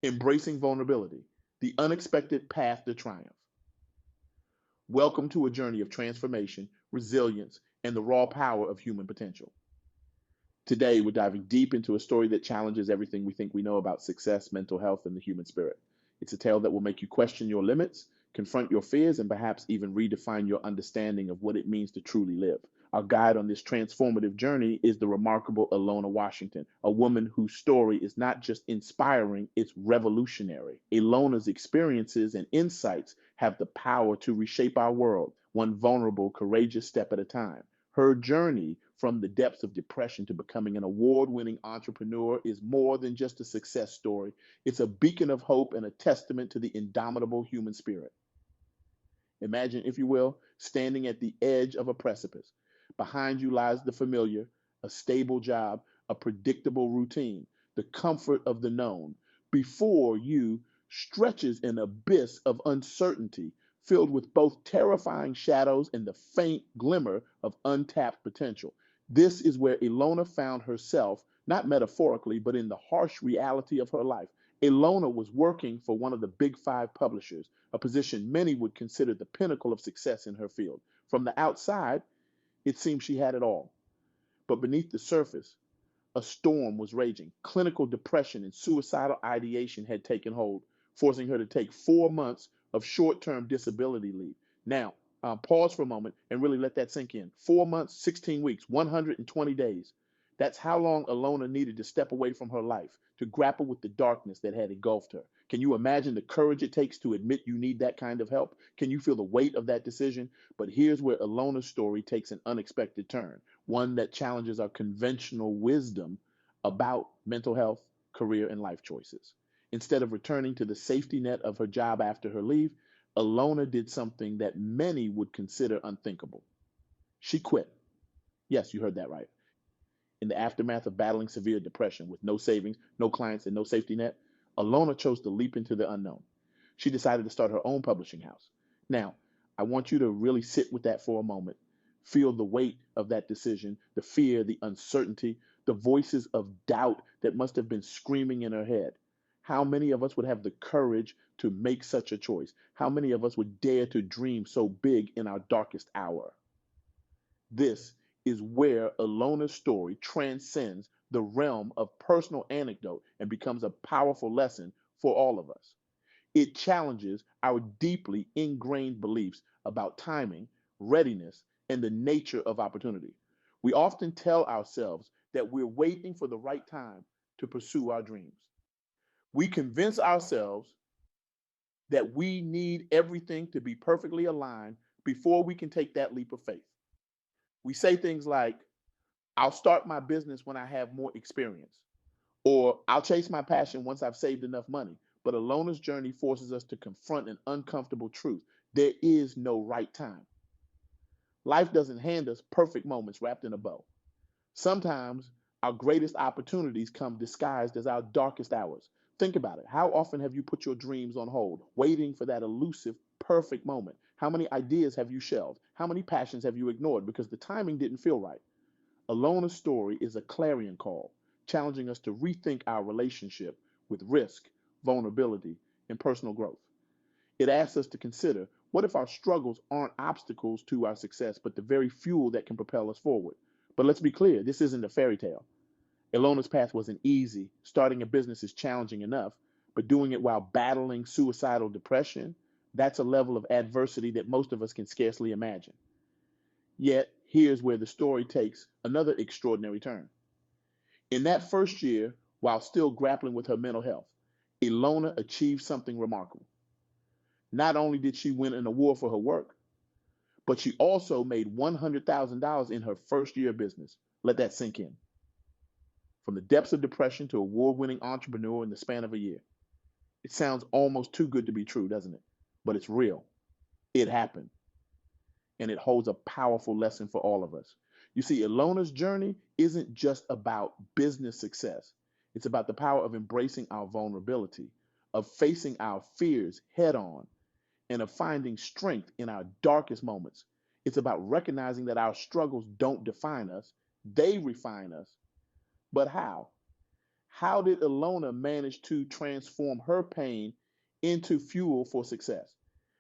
Embracing vulnerability, the unexpected path to triumph. Welcome to a journey of transformation, resilience, and the raw power of human potential. Today, we're diving deep into a story that challenges everything we think we know about success, mental health, and the human spirit. It's a tale that will make you question your limits, confront your fears, and perhaps even redefine your understanding of what it means to truly live. Our guide on this transformative journey is the remarkable Elona Washington, a woman whose story is not just inspiring, it's revolutionary. Elona's experiences and insights have the power to reshape our world, one vulnerable, courageous step at a time. Her journey from the depths of depression to becoming an award winning entrepreneur is more than just a success story. It's a beacon of hope and a testament to the indomitable human spirit. Imagine, if you will, standing at the edge of a precipice. Behind you lies the familiar, a stable job, a predictable routine, the comfort of the known. Before you stretches an abyss of uncertainty filled with both terrifying shadows and the faint glimmer of untapped potential. This is where Elona found herself, not metaphorically, but in the harsh reality of her life. Elona was working for one of the big five publishers, a position many would consider the pinnacle of success in her field. From the outside, it seemed she had it all. But beneath the surface, a storm was raging. Clinical depression and suicidal ideation had taken hold, forcing her to take 4 months of short term disability leave. Now, pause for a moment and really let that sink in. 4 months, 16 weeks, 120 days. That's how long Alona needed to step away from her life to grapple with the darkness that had engulfed her. Can you imagine the courage it takes to admit you need that kind of help? Can you feel the weight of that decision? But here's where Alona's story takes an unexpected turn, one that challenges our conventional wisdom about mental health, career, and life choices. Instead of returning to the safety net of her job after her leave, Alona did something that many would consider unthinkable. She quit. Yes, you heard that right. In the aftermath of battling severe depression with no savings, no clients, and no safety net, Alona chose to leap into the unknown. She decided to start her own publishing house. Now, I want you to really sit with that for a moment. Feel the weight of that decision, the fear, the uncertainty, the voices of doubt that must have been screaming in her head. How many of us would have the courage to make such a choice? How many of us would dare to dream so big in our darkest hour? This is where Alona's story transcends the realm of personal anecdote and becomes a powerful lesson for all of us. It challenges our deeply ingrained beliefs about timing, readiness, and the nature of opportunity. We often tell ourselves that we're waiting for the right time to pursue our dreams. We convince ourselves that we need everything to be perfectly aligned before we can take that leap of faith. We say things like, I'll start my business when I have more experience, or I'll chase my passion once I've saved enough money. But Alona's journey forces us to confront an uncomfortable truth. There is no right time. Life doesn't hand us perfect moments wrapped in a bow. Sometimes our greatest opportunities come disguised as our darkest hours. Think about it. How often have you put your dreams on hold, waiting for that elusive, perfect moment? How many ideas have you shelved? How many passions have you ignored because the timing didn't feel right? Alona's story is a clarion call, challenging us to rethink our relationship with risk, vulnerability, and personal growth. It asks us to consider, what if our struggles aren't obstacles to our success, but the very fuel that can propel us forward? But let's be clear, this isn't a fairy tale. Elona's path wasn't easy. Starting a business is challenging enough, but doing it while battling suicidal depression, that's a level of adversity that most of us can scarcely imagine. Yet, here's where the story takes another extraordinary turn. In that first year, while still grappling with her mental health, Elona achieved something remarkable. Not only did she win an award for her work, but she also made $100,000 in her first year of business. Let that sink in. From the depths of depression to award winning entrepreneur in the span of a year. It sounds almost too good to be true, doesn't it? But it's real. It happened. And it holds a powerful lesson for all of us. You see, Elona's journey isn't just about business success. It's about the power of embracing our vulnerability, of facing our fears head on, and of finding strength in our darkest moments. It's about recognizing that our struggles don't define us, they refine us. But how? How did Elona manage to transform her pain into fuel for success?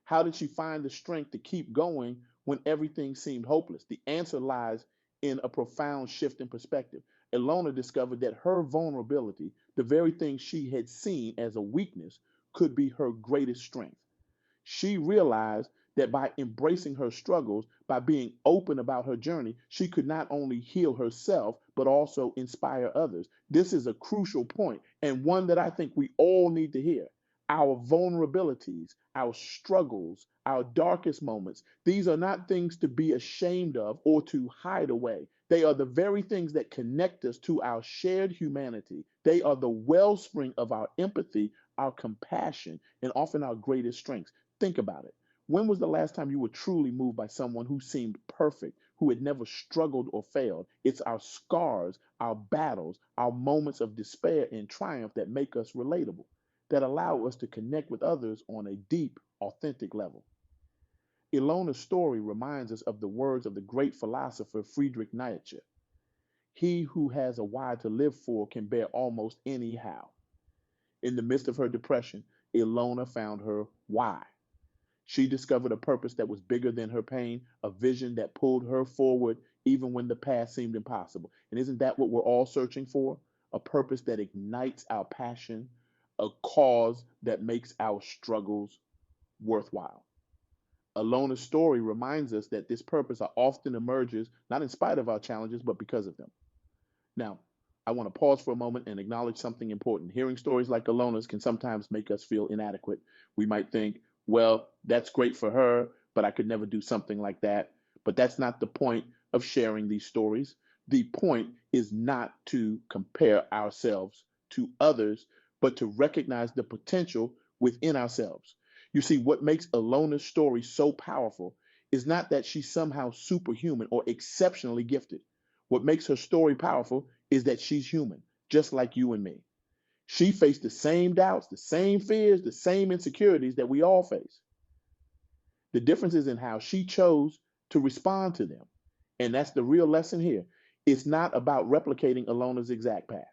How did she find the strength to keep going when everything seemed hopeless? The answer lies in a profound shift in perspective. Elona discovered that her vulnerability, the very thing she had seen as a weakness, could be her greatest strength. She realized that by embracing her struggles, by being open about her journey, she could not only heal herself, but also inspire others. This is a crucial point, and one that I think we all need to hear. Our vulnerabilities, our struggles, our darkest moments, these are not things to be ashamed of or to hide away. They are the very things that connect us to our shared humanity. They are the wellspring of our empathy, our compassion, and often our greatest strengths. Think about it. When was the last time you were truly moved by someone who seemed perfect, who had never struggled or failed? It's our scars, our battles, our moments of despair and triumph that make us relatable, that allow us to connect with others on a deep, authentic level. Ilona's story reminds us of the words of the great philosopher Friedrich Nietzsche. He who has a why to live for can bear almost any how. In the midst of her depression, Ilona found her why. She discovered a purpose that was bigger than her pain, a vision that pulled her forward even when the past seemed impossible. And isn't that what we're all searching for? A purpose that ignites our passion, a cause that makes our struggles worthwhile. Alona's story reminds us that this purpose often emerges not in spite of our challenges, but because of them. Now, I want to pause for a moment and acknowledge something important. Hearing stories like Alona's can sometimes make us feel inadequate. We might think, well, that's great for her, but I could never do something like that. But that's not the point of sharing these stories. The point is not to compare ourselves to others, but to recognize the potential within ourselves. You see, what makes Alona's story so powerful is not that she's somehow superhuman or exceptionally gifted. What makes her story powerful is that she's human, just like you and me. She faced the same doubts, the same fears, the same insecurities that we all face. The difference is in how she chose to respond to them. And that's the real lesson here. It's not about replicating Alona's exact path.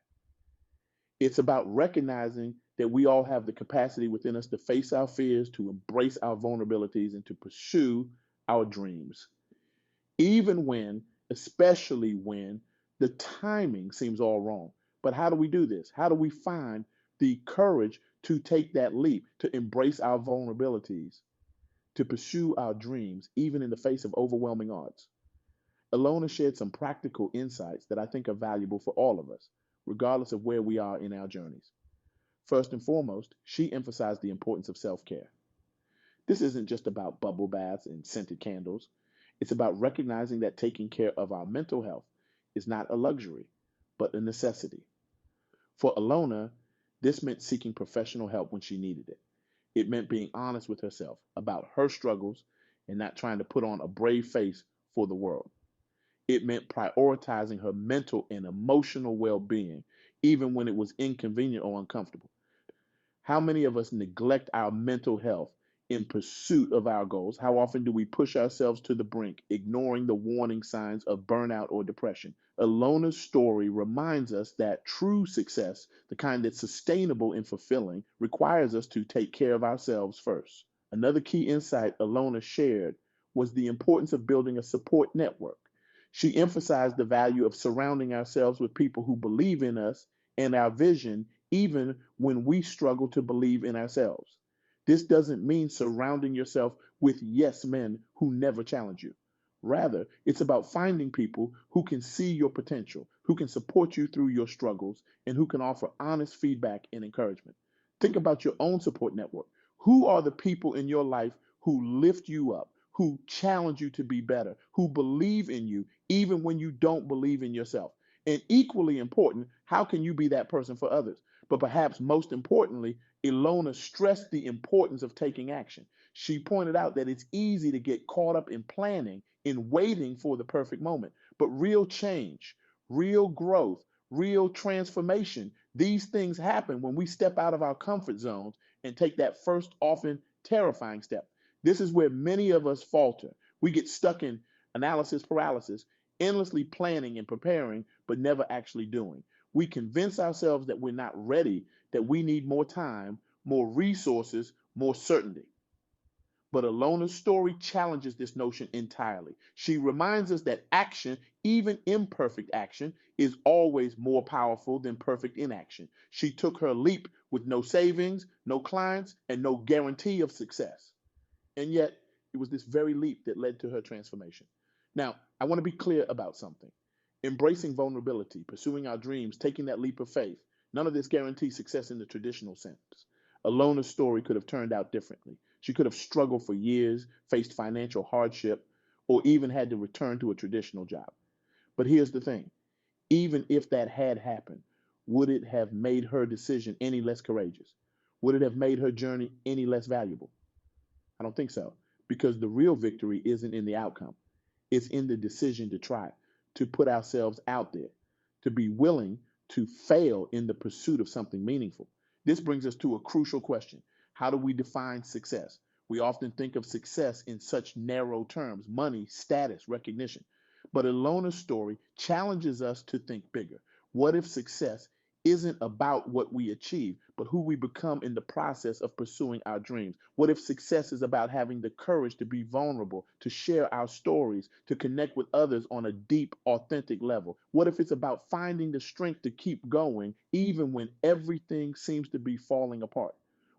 It's about recognizing that we all have the capacity within us to face our fears, to embrace our vulnerabilities, and to pursue our dreams. Even when, especially when, the timing seems all wrong. But how do we do this? How do we find the courage to take that leap, to embrace our vulnerabilities, to pursue our dreams, even in the face of overwhelming odds? Alona shared some practical insights that I think are valuable for all of us, regardless of where we are in our journeys. First and foremost, she emphasized the importance of self care. This isn't just about bubble baths and scented candles. It's about recognizing that taking care of our mental health is not a luxury, but a necessity. For Alona, this meant seeking professional help when she needed it. It meant being honest with herself about her struggles and not trying to put on a brave face for the world. It meant prioritizing her mental and emotional well being, even when it was inconvenient or uncomfortable. How many of us neglect our mental health in pursuit of our goals? How often do we push ourselves to the brink, ignoring the warning signs of burnout or depression? Alona's story reminds us that true success, the kind that's sustainable and fulfilling, requires us to take care of ourselves first. Another key insight Alona shared was the importance of building a support network. She emphasized the value of surrounding ourselves with people who believe in us and our vision, even when we struggle to believe in ourselves. This doesn't mean surrounding yourself with yes men who never challenge you. Rather, it's about finding people who can see your potential, who can support you through your struggles, and who can offer honest feedback and encouragement. Think about your own support network. Who are the people in your life who lift you up, who challenge you to be better, who believe in you even when you don't believe in yourself? And equally important, how can you be that person for others? But perhaps most importantly, Ilona stressed the importance of taking action. She pointed out that it's easy to get caught up in planning, in waiting for the perfect moment. But real change, real growth, real transformation, these things happen when we step out of our comfort zones and take that first, often terrifying step. This is where many of us falter. We get stuck in analysis paralysis, endlessly planning and preparing, but never actually doing. We convince ourselves that we're not ready, that we need more time, more resources, more certainty. But Alona's story challenges this notion entirely. She reminds us that action, even imperfect action, is always more powerful than perfect inaction. She took her leap with no savings, no clients, and no guarantee of success. And yet, it was this very leap that led to her transformation. Now, I want to be clear about something. Embracing vulnerability, pursuing our dreams, taking that leap of faith, none of this guarantees success in the traditional sense. Alona's story could have turned out differently. She could have struggled for years, faced financial hardship, or even had to return to a traditional job. But here's the thing, even if that had happened, would it have made her decision any less courageous? Would it have made her journey any less valuable? I don't think so. Because the real victory isn't in the outcome, it's in the decision to try, to put ourselves out there, to be willing to fail in the pursuit of something meaningful. This brings us to a crucial question. How do we define success? We often think of success in such narrow terms: money, status, recognition. But Elona's story challenges us to think bigger. What if success isn't about what we achieve, but who we become in the process of pursuing our dreams? What if success is about having the courage to be vulnerable, to share our stories, to connect with others on a deep, authentic level? What if it's about finding the strength to keep going even when everything seems to be falling apart?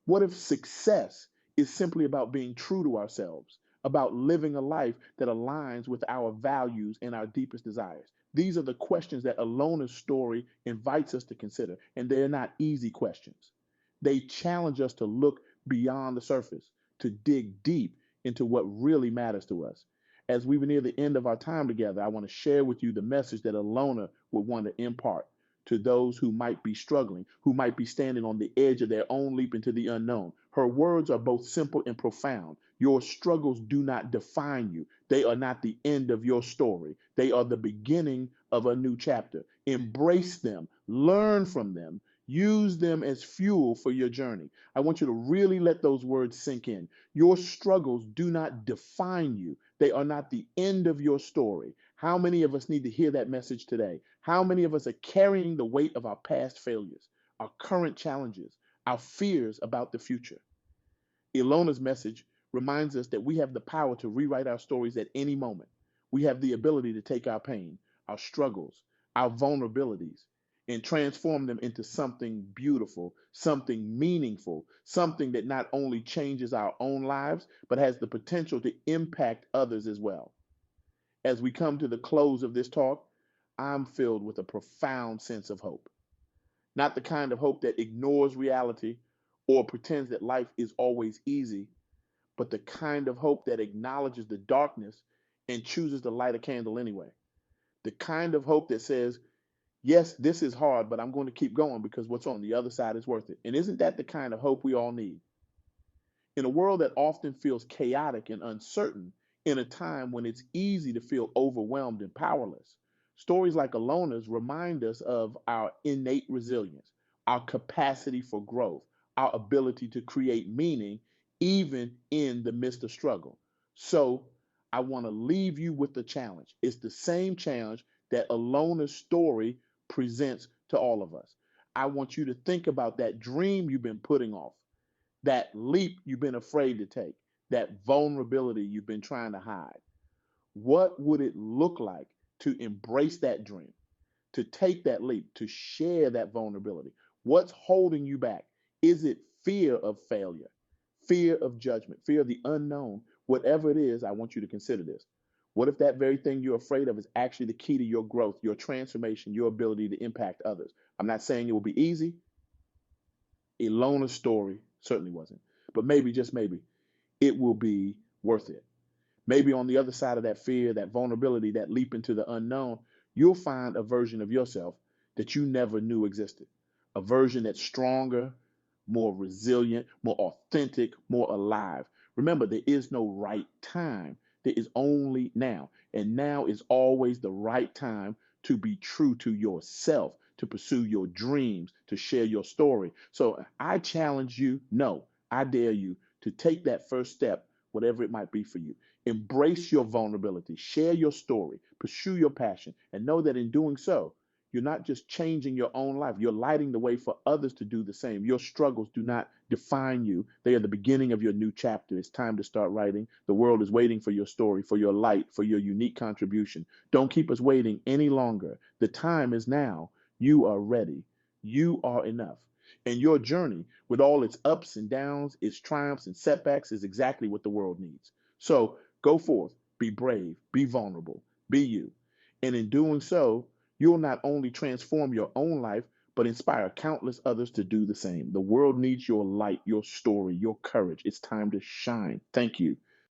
What if success is simply about being true to ourselves, about living a life that aligns with our values and our deepest desires? These are the questions that Alona's story invites us to consider, and they're not easy questions. They challenge us to look beyond the surface, to dig deep into what really matters to us. As we near the end of our time together, I want to share with you the message that Alona would want to impart to those who might be struggling, who might be standing on the edge of their own leap into the unknown. Her words are both simple and profound. Your struggles do not define you. They are not the end of your story. They are the beginning of a new chapter. Embrace them, learn from them, use them as fuel for your journey. I want you to really let those words sink in. Your struggles do not define you. They are not the end of your story. How many of us need to hear that message today? How many of us are carrying the weight of our past failures, our current challenges, our fears about the future? Ilona's message reminds us that we have the power to rewrite our stories at any moment. We have the ability to take our pain, our struggles, our vulnerabilities, and transform them into something beautiful, something meaningful, something that not only changes our own lives, but has the potential to impact others as well. As we come to the close of this talk, I'm filled with a profound sense of hope. Not the kind of hope that ignores reality or pretends that life is always easy, but the kind of hope that acknowledges the darkness and chooses to light a candle anyway. The kind of hope that says, yes, this is hard, but I'm going to keep going because what's on the other side is worth it. And isn't that the kind of hope we all need? In a world that often feels chaotic and uncertain, in a time when it's easy to feel overwhelmed and powerless, stories like Alona's remind us of our innate resilience, our capacity for growth, our ability to create meaning even in the midst of struggle. So, I want to leave you with the challenge. It's the same challenge that Alona's story presents to all of us. I want you to think about that dream you've been putting off, that leap you've been afraid to take, that vulnerability you've been trying to hide. What would it look like to embrace that dream, to take that leap, to share that vulnerability? What's holding you back? Is it fear of failure, fear of judgment, fear of the unknown? Whatever it is, I want you to consider this. What if that very thing you're afraid of is actually the key to your growth, your transformation, your ability to impact others? I'm not saying it will be easy. Elona's story certainly wasn't. But maybe, just maybe, it will be worth it. Maybe on the other side of that fear, that vulnerability, that leap into the unknown, you'll find a version of yourself that you never knew existed. A version that's stronger, more resilient, more authentic, more alive. Remember, there is no right time. There is only now. And now is always the right time to be true to yourself, to pursue your dreams, to share your story. So I challenge you, no, I dare you to take that first step, whatever it might be for you. Embrace your vulnerability, share your story, pursue your passion, and know that in doing so, You're not just changing your own life, you're lighting the way for others to do the same. Your struggles do not define you, they are the beginning of your new chapter. It's time to start writing. The world is waiting for your story, for your light, for your unique contribution. Don't keep us waiting any longer. The time is now. You are ready. You are enough. And your journey, with all its ups and downs, its triumphs and setbacks, is exactly what the world needs. So go forth, be brave, be vulnerable, be you. And in doing so, you'll not only transform your own life, but inspire countless others to do the same. The world needs your light, your story, your courage. It's time to shine. Thank you.